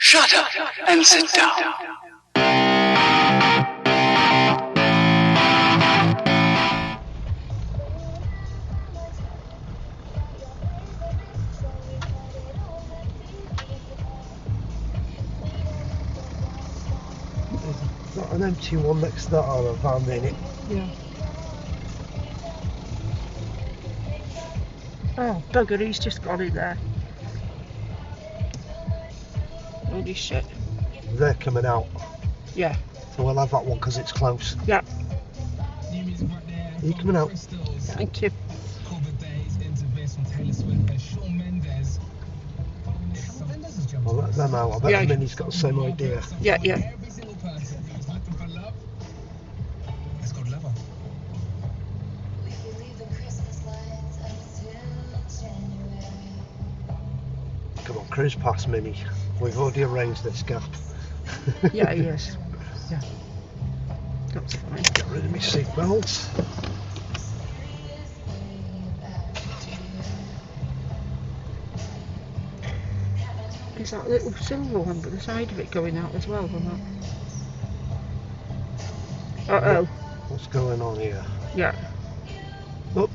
Shut up and sit down. Got an empty one next to that other van in it. Yeah. Oh, bugger, he's just got in there. Holy shit. They're coming out. Yeah. So we'll have that one because it's close. Yeah. Are you coming out? Thank you. I'll let them out. I bet Yeah. Minnie's got the same idea. Yeah, yeah. Come on, cruise past Minnie. We've already arranged this gap. Yeah, yes. Yeah. That's fine. Get rid of my seatbelts. Is that little silver one by the side of it going out as well or not? Uh-oh. What's going on here? Yeah. Look,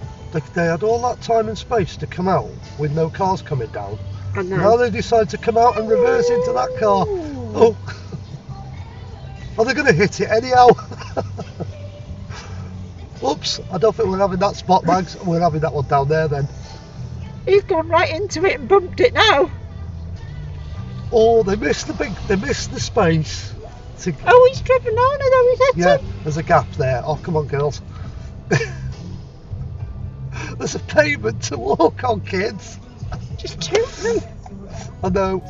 they had all that time and space to come out with no cars coming down. And Now they decide to come out and reverse into that car. Oh. Are they going to hit it anyhow? Oops, I don't think we're having that spot, Mags. We're having that one down there then. He's gone right into it and bumped it now. Oh, they missed the space. Oh, he's driven on it though, he's hit Yeah, him. there's a gap there. Oh, come on, girls. There's a pavement to walk on, kids. Just toot me. I know.